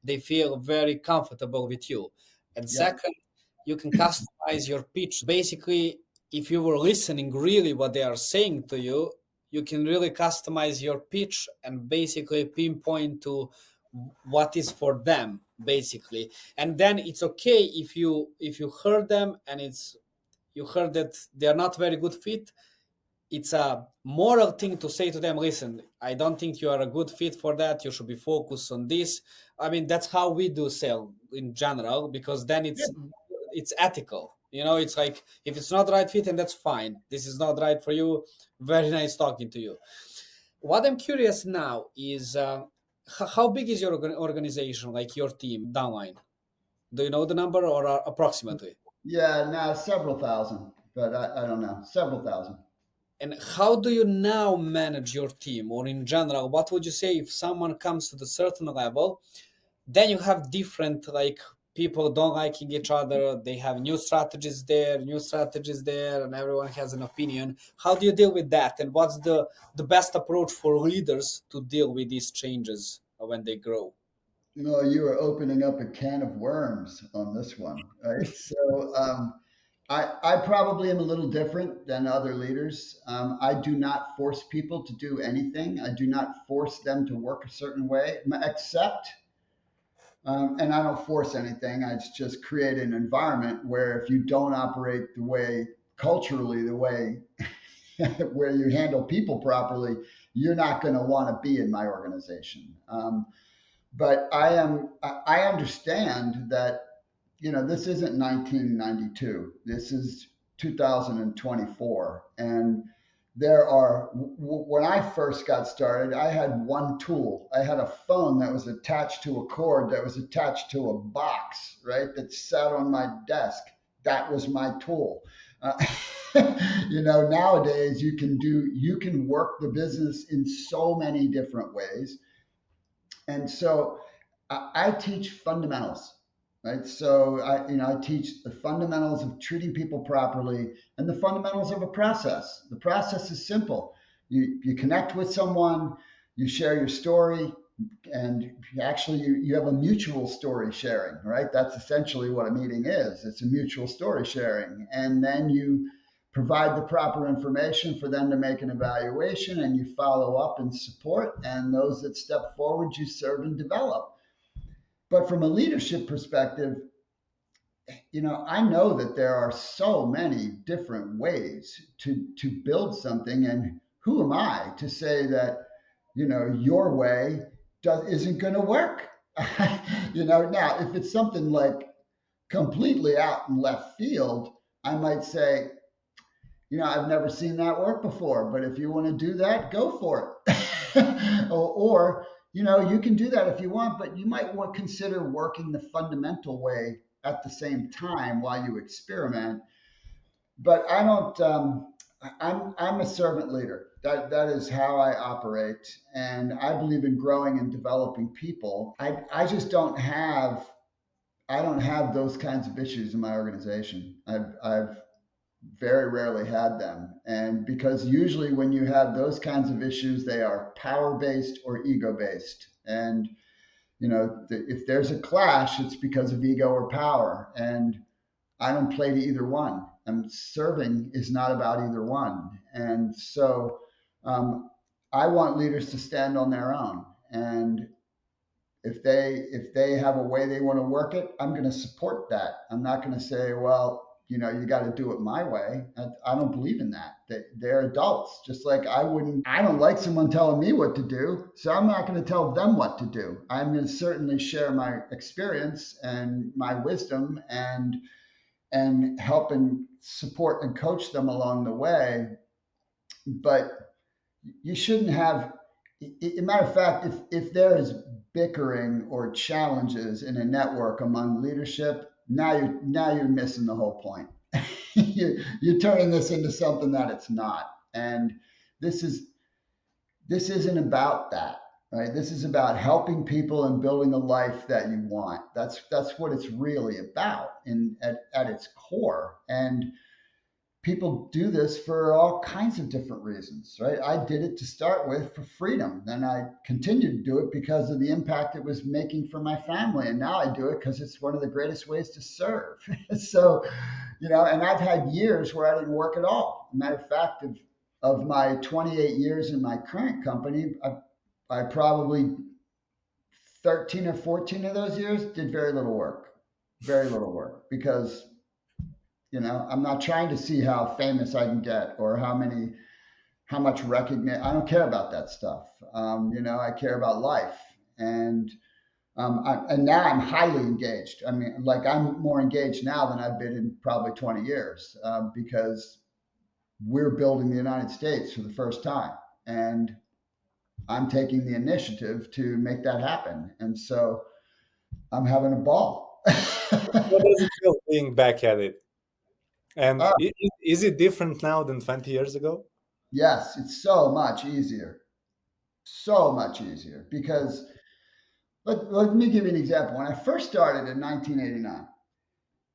they feel very comfortable with you. And Yeah. second, you can customize your pitch. Basically, if you were listening really what they are saying to you, you can really customize your pitch and basically pinpoint to what is for them, basically. And then it's okay if you heard them and you heard that they are not very good fit. It's a moral thing to say to them, listen, I don't think you are a good fit for that, you should be focused on this. I mean, that's how we do sell in general, because then it's ethical. It's like, if it's not the right fit, and that's fine, this is not right for you, very nice talking to you. What I'm curious now is, how big is your organization, like your team downline? Do you know the number, or approximately? Yeah, now several thousand, but I don't know, several thousand. And how do you now manage your team, or in general, what would you say if someone comes to the certain level, then you have different, like, people don't liking each other, they have new strategies there, and everyone has an opinion. How do you deal with that? And what's the best approach for leaders to deal with these changes when they grow? No, you are opening up a can of worms on this one, right? So I probably am a little different than other leaders. I do not force people to do anything. I do not force them to work a certain way, except, and I don't force anything. I just create an environment where if you don't operate the way, culturally, the way where you handle people properly, you're not going to want to be in my organization. But I understand that, this isn't 1992. This is 2024. And when I first got started, I had one tool. I had a phone that was attached to a cord that was attached to a box, right? That sat on my desk. That was my tool. Uh, Nowadays you can work the business in so many different ways. And so I teach fundamentals, right? So I teach the fundamentals of treating people properly and the fundamentals of a process. The process is simple. You connect with someone, you share your story, and actually you have a mutual story sharing, right? That's essentially what a meeting is. It's a mutual story sharing. And then you provide the proper information for them to make an evaluation, and you follow up and support, and those that step forward you serve and develop. But from a leadership perspective, I know that there are so many different ways to build something, and who am I to say that your way isn't going to work? Now if it's something like completely out in left field, I might say, I've never seen that work before, but if you want to do that, go for it. or, you can do that if you want, but you might want to consider working the fundamental way at the same time while you experiment. But I don't, I'm a servant leader. That is how I operate. And I believe in growing and developing people. I just I don't have those kinds of issues in my organization. I've very rarely had them. And because usually when you have those kinds of issues, they are power based or ego based. And, if there's a clash, it's because of ego or power. And I don't play to either one. And serving is not about either one. And so I want leaders to stand on their own. And if they have a way they want to work it, I'm going to support that. I'm not going to say, well, you got to do it my way. I don't believe in that. They're adults, just like I don't like someone telling me what to do, so I'm not going to tell them what to do. I'm going to certainly share my experience and my wisdom and help and support and coach them along the way. But you shouldn't have, a matter of fact, if there is bickering or challenges in a network among leadership, now you're missing the whole point. You're turning this into something that it's not. And this is this isn't about that, right? This is about helping people and building a life that you want. That's what it's really about at its core. And people do this for all kinds of different reasons, right? I did it to start with for freedom. Then I continued to do it because of the impact it was making for my family. And now I do it because it's one of the greatest ways to serve. So, and I've had years where I didn't work at all. Matter of fact, of my 28 years in my current company, I probably 13 or 14 of those years did very little work because I'm not trying to see how famous I can get or how much recognition. I don't care about that stuff. I care about life, and and now I'm highly engaged. I mean, like I'm more engaged now than I've been in probably 20 years because we're building the United States for the first time, and I'm taking the initiative to make that happen. And so I'm having a ball. What does it feel being back at it? And Uh, is it different now than 20 years ago? yes, it's so much easier. So much easier because let me give you an example. When I first started in 1989,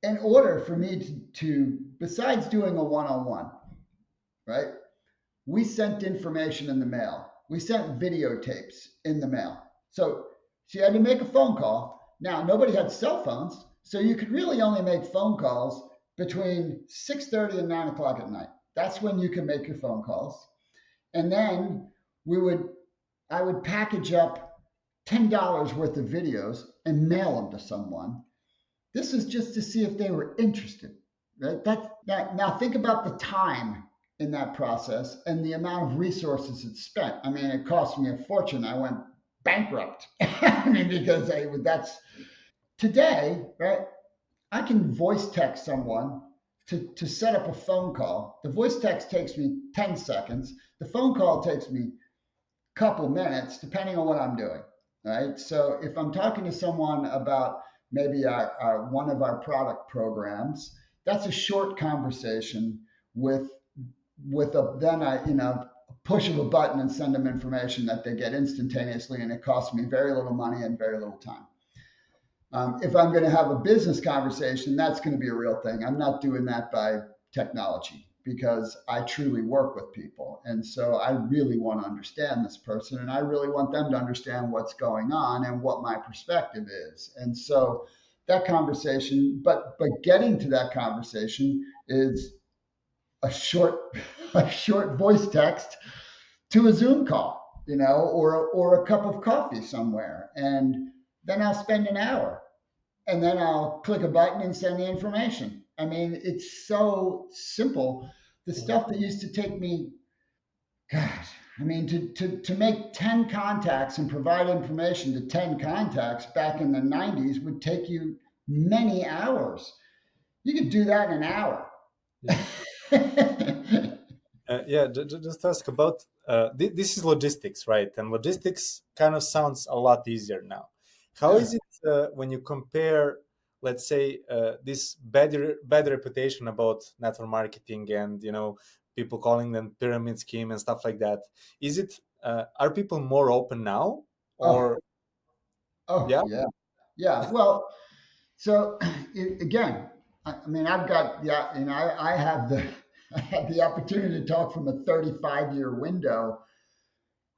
in order for me to besides doing a one-on-one, right? We sent information in the mail. We sent videotapes in the mail. So she had to make a phone call. Now, nobody had cell phones, so you could really only make phone calls between 6:30 and 9 o'clock at night. That's when you can make your phone calls. And then I would package up $10 worth of videos and mail them to someone. This is just to see if they were interested, right? Now think about the time in that process and the amount of resources it spent. I mean, it cost me a fortune. I went bankrupt. I mean, because that's today, right? I can voice text someone to set up a phone call. The voice text takes me 10 seconds. The phone call takes me a couple minutes, depending on what I'm doing. Right. So if I'm talking to someone about maybe one of our product programs, that's a short conversation with then I push of a button and send them information that they get instantaneously, and it costs me very little money and very little time. If I'm going to have a business conversation, that's going to be a real thing. I'm not doing that by technology because I truly work with people. And so I really want to understand this person, and I really want them to understand what's going on and what my perspective is. And so that conversation, but getting to that conversation is a short voice text to a Zoom call, or a cup of coffee somewhere. And then I'll spend an hour, and then I'll click a button and send the information. I mean, it's so simple. The stuff that used to take me, gosh, I mean, to make 10 contacts and provide information to 10 contacts back in the 90s would take you many hours. You could do that in an hour. Yeah, just ask about this is logistics, right? And logistics kind of sounds a lot easier now. How is it when you compare, let's say, this bad reputation about network marketing and people calling them pyramid scheme and stuff like that? Is it are people more open now, or yeah? Well, so again, I mean, I've got I have the opportunity to talk from a 35-year window.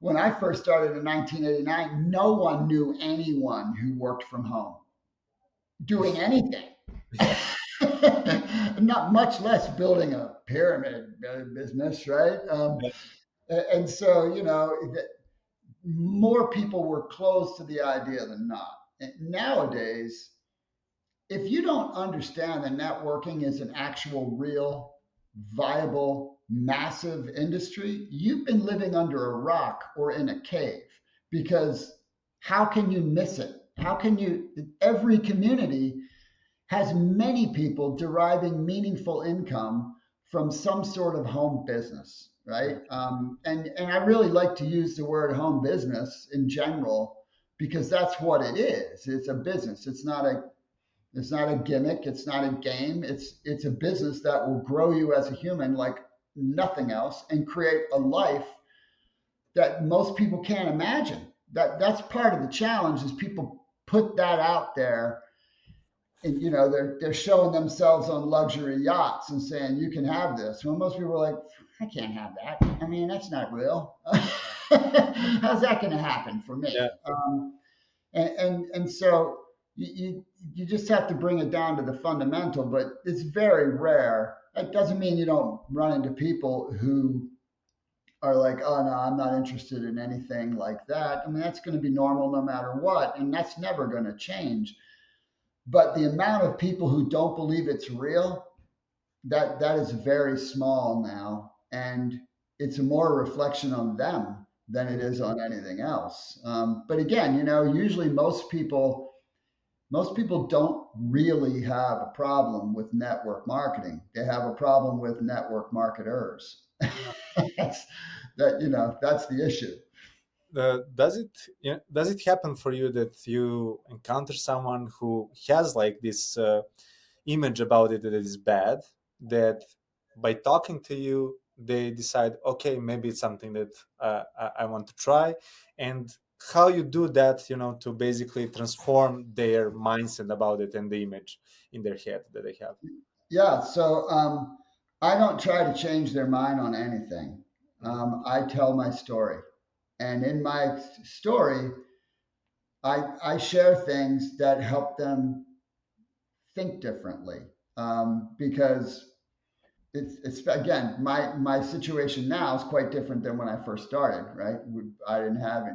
When I first started in 1989, no one knew anyone who worked from home doing anything. Not much less building a pyramid business, right? And so, more people were closed to the idea than not. And nowadays, if you don't understand that networking is an actual, real, viable, massive industry, you've been living under a rock or in a cave, because how can you miss it? Every community has many people deriving meaningful income from some sort of home business, right? And I really like to use the word home business in general because that's what it is. It's a business. It's not a gimmick. It's not a game. It's a business that will grow you as a human like nothing else and create a life that most people can't imagine. That's part of the challenge, is people put that out there, and they're showing themselves on luxury yachts and saying you can have this. Well, most people are like, I can't have that. I mean, that's not real. How's that going to happen for me? Yeah. And so you just have to bring it down to the fundamental, but it's very rare. That doesn't mean you don't run into people who are like, oh no, I'm not interested in anything like that. I mean, that's going to be normal no matter what, and that's never going to change. But the amount of people who don't believe it's real, that is very small now, and it's a more reflection on them than it is on anything else. But again, usually most people don't really have a problem with network marketing. They have a problem with network marketers. that's that's the issue. Does it happen for you that you encounter someone who has like this image about it that is bad, that by talking to you they decide, okay, maybe it's something that I want to try, and how you do that, to basically transform their mindset about it and the image in their head that they have? Yeah, so I don't try to change their mind on anything. I tell my story, and in my story, I share things that help them think differently, because it's again, my situation now is quite different than when I first started. Right, I didn't have it.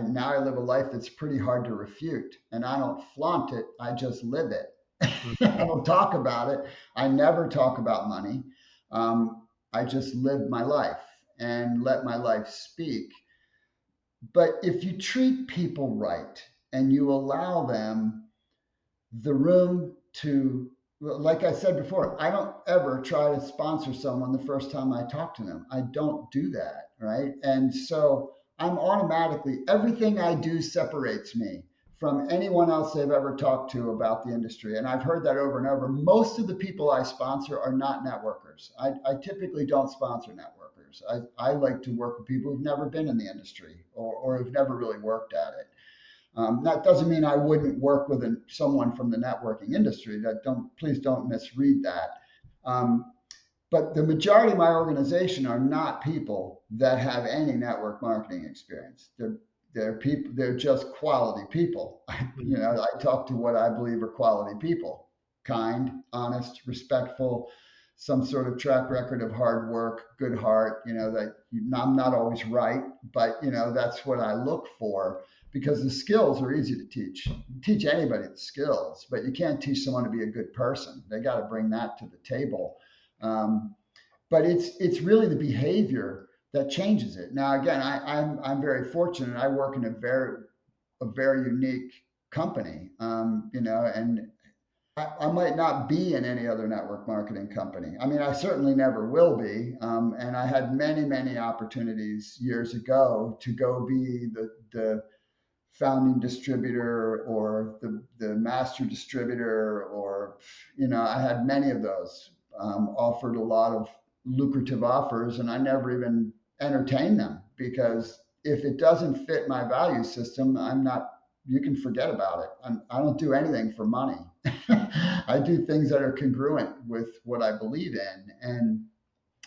Now I live a life that's pretty hard to refute, and I don't flaunt it. I just live it. I don't talk about it. I never talk about money. I just live my life and let my life speak. But if you treat people right and you allow them the room to, like I said before, I don't ever try to sponsor someone the first time I talk to them. I don't do that, right? And so I'm automatically, everything I do separates me from anyone else they've ever talked to about the industry. And I've heard that over and over. Most of the people I sponsor are not networkers. I typically don't sponsor networkers. I like to work with people who've never been in the industry, or who've never really worked at it. That doesn't mean I wouldn't work with someone from the networking industry. Please don't misread that. But the majority of my organization are not people that have any network marketing experience. They're people. They're just quality people. I talk to what I believe are quality people: kind, honest, respectful, some sort of track record of hard work, good heart. That I'm not always right, but that's what I look for, because the skills are easy to teach. You teach anybody the skills, but you can't teach someone to be a good person. They got to bring that to the table. But it's really the behavior that changes it. Now, again, I'm very fortunate. I work in a very unique company, and I might not be in any other network marketing company. I mean, I certainly never will be. And I had many, many opportunities years ago to go be the founding distributor, or the master distributor, or I had many of those, offered a lot of lucrative offers, and I never even entertained them, because if it doesn't fit my value system, you can forget about it. I don't do anything for money. I do things that are congruent with what I believe in. And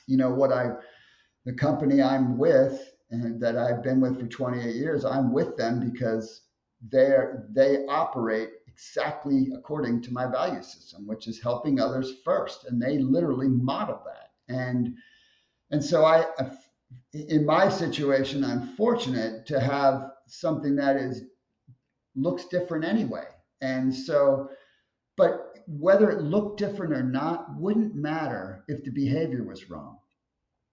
the company I'm with, and that I've been with for 28 years, I'm with them because they operate exactly according to my value system, which is helping others first. And they literally model that. And so in my situation, I'm fortunate to have something that looks different anyway. And so, but whether it looked different or not wouldn't matter if the behavior was wrong,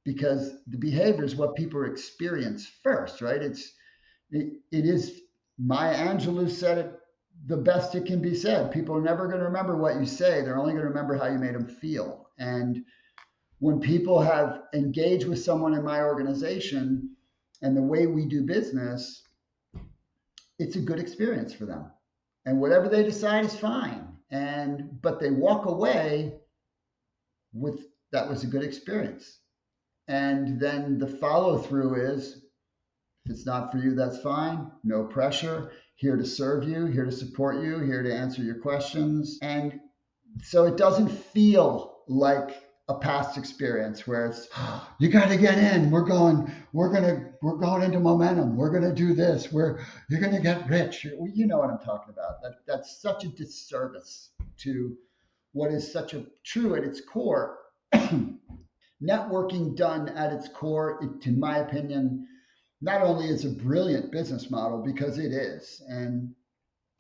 because the behavior is what people experience first, right? It is, Maya Angelou said it the best it can be said. People are never going to remember what you say. They're only going to remember how you made them feel. And when people have engaged with someone in my organization and the way we do business, it's a good experience for them. And whatever they decide is fine. But they walk away with, that was a good experience. And then the follow through is, if it's not for you, that's fine. No pressure. Here to serve you, here to support you, here to answer your questions. And so it doesn't feel like a past experience where it's, you got to get in. We're going into momentum. We're going to do this. You're going to get rich. You know what I'm talking about. That's such a disservice to what is such a true at its core. Networking done at its core, in my opinion, not only is a brilliant business model, because it is, and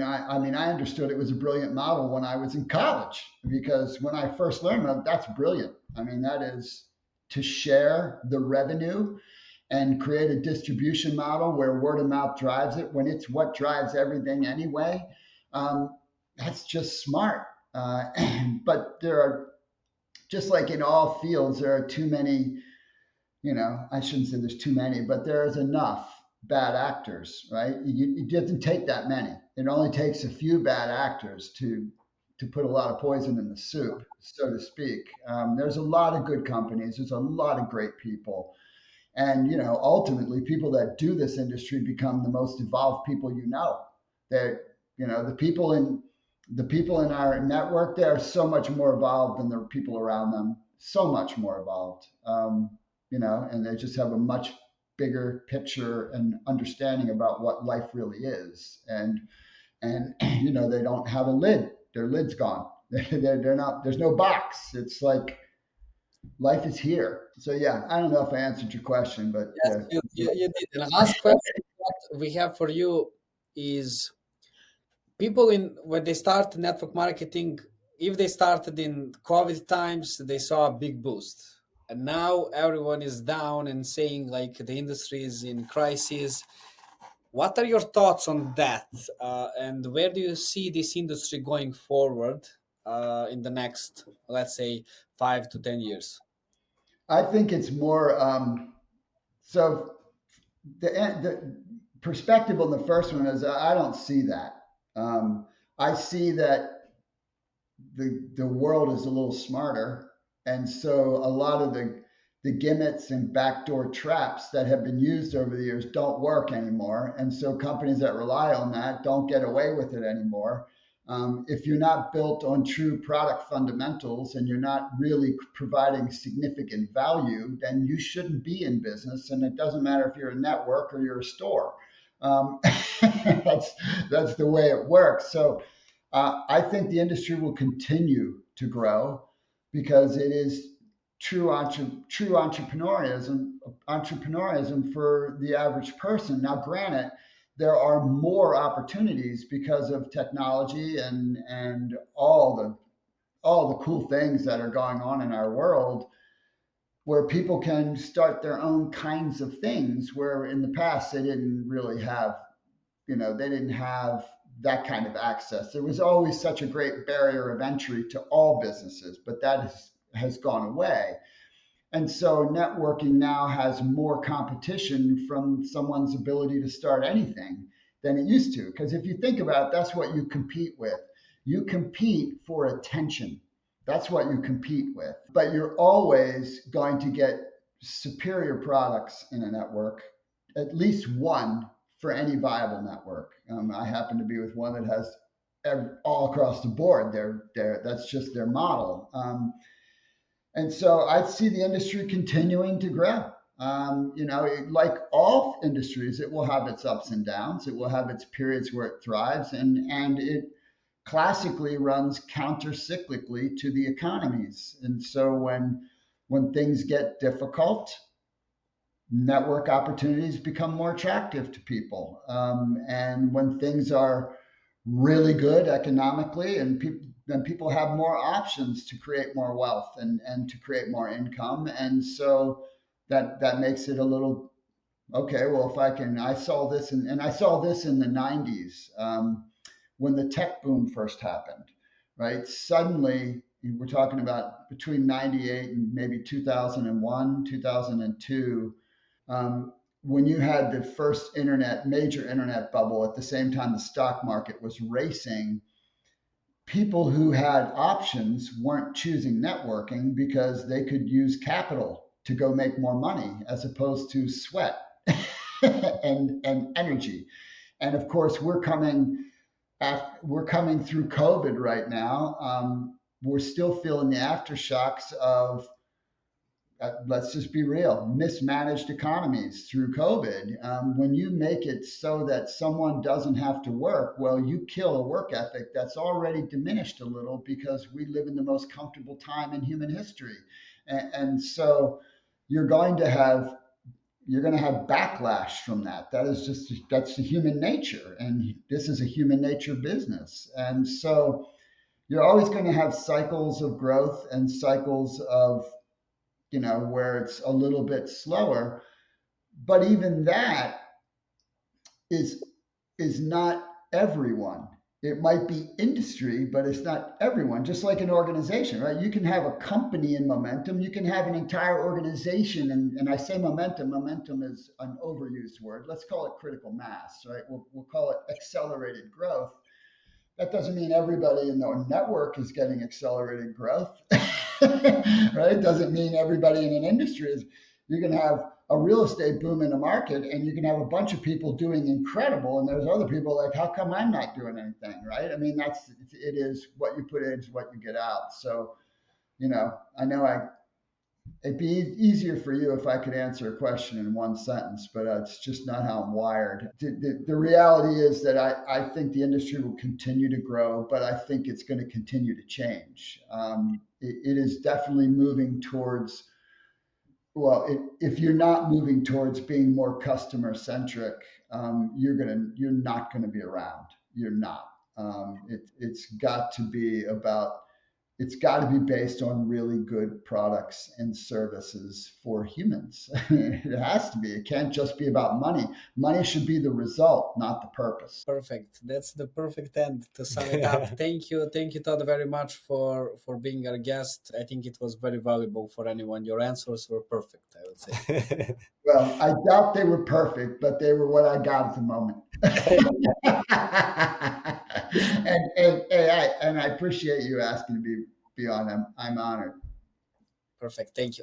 I mean, I understood it was a brilliant model when I was in college, because when I first learned that, that's brilliant. I mean, that is to share the revenue and create a distribution model where word of mouth drives it when it's what drives everything anyway. That's just smart. But there are, just like in all fields, there are too many, I shouldn't say there's too many, but there is enough bad actors, right? It doesn't take that many. It only takes a few bad actors to put a lot of poison in the soup, so to speak. There's a lot of good companies. There's a lot of great people. And, ultimately people that do this industry become the most evolved people They're, the people in our network, they are so much more evolved than the people around them, so much more evolved, and they just have a much bigger picture and understanding about what life really is. And they don't have a lid. Their lid's gone. They're not, there's no box. It's like life is here. So yeah, I don't know if I answered your question, but yes, you did. And the last question that we have for you is, people when they start network marketing, if they started in COVID times, they saw a big boost. And now everyone is down and saying like the industry is in crisis. What are your thoughts on that? And where do you see this industry going forward in the next, let's say, 5 to 10 years? I think it's more, so the perspective on the first one is, I don't see that. I see that the world is a little smarter, and so a lot of the gimmicks and backdoor traps that have been used over the years don't work anymore, and so companies that rely on that don't get away with it anymore. If you're not built on true product fundamentals and you're not really providing significant value, then you shouldn't be in business. And it doesn't matter if you're a network or you're a store. That's the way it works. So I think the industry will continue to grow because it is true entrepreneurism for the average person. Now, granted, there are more opportunities because of technology and all the cool things that are going on in our world, where people can start their own kinds of things, where in the past they didn't really have, they didn't have that kind of access. There was always such a great barrier of entry to all businesses, but that has gone away. And so networking now has more competition from someone's ability to start anything than it used to. Because if you think about it, that's what you compete with. You compete for attention. That's what you compete with. But you're always going to get superior products in a network, at least one for any viable network. I happen to be with one that has all across the board. That's just their model. And so I see the industry continuing to grow. Like all industries, it will have its ups and downs. It will have its periods where it thrives, and it classically runs counter-cyclically to the economies. And so when things get difficult, network opportunities become more attractive to people. And when things are really good economically, and then people have more options to create more wealth and to create more income. And so that makes it a little, okay, well, I saw this in the 90s, when the tech boom first happened, right? Suddenly, we're talking about between 98 and maybe 2001, 2002, when you had the first major internet bubble at the same time the stock market was racing, people who had options weren't choosing networking because they could use capital to go make more money as opposed to sweat and energy. And of course, we're coming through COVID right now. We're still feeling the aftershocks of, let's just be real, mismanaged economies through COVID. When you make it so that someone doesn't have to work, well, you kill a work ethic that's already diminished a little because we live in the most comfortable time in human history. And so you're going to have backlash from that. That's the human nature. And this is a human nature business. And so you're always going to have cycles of growth and cycles of, where it's a little bit slower. But even that is not everyone. It might be industry, but it's not everyone. Just like an organization, right? You can have a company in momentum. You can have an entire organization. And I say momentum. Momentum is an overused word. Let's call it critical mass, right? We'll call it accelerated growth. That doesn't mean everybody in the network is getting accelerated growth, right? It doesn't mean everybody in an industry is. You can have a real estate boom in the market and you can have a bunch of people doing incredible. And there's other people like, how come I'm not doing anything, right? I mean, it is what you put in is what you get out. So, I know it'd be easier for you if I could answer a question in one sentence, but it's just not how I'm wired. The reality is that I think the industry will continue to grow, but I think it's going to continue to change. It is definitely moving towards, if you're not moving towards being more customer centric, you're not going to be around. You're not. It's got to be based on really good products and services for humans. It has to be. It can't just be about money. Money should be the result, not the purpose. Perfect. That's the perfect end to sum it up. Thank you, Todd, very much for being our guest. I think it was very valuable for anyone. Your answers were perfect, I would say. Well, I doubt they were perfect, but they were what I got at the moment. and I appreciate you asking to be on them. I'm honored. Perfect. Thank you.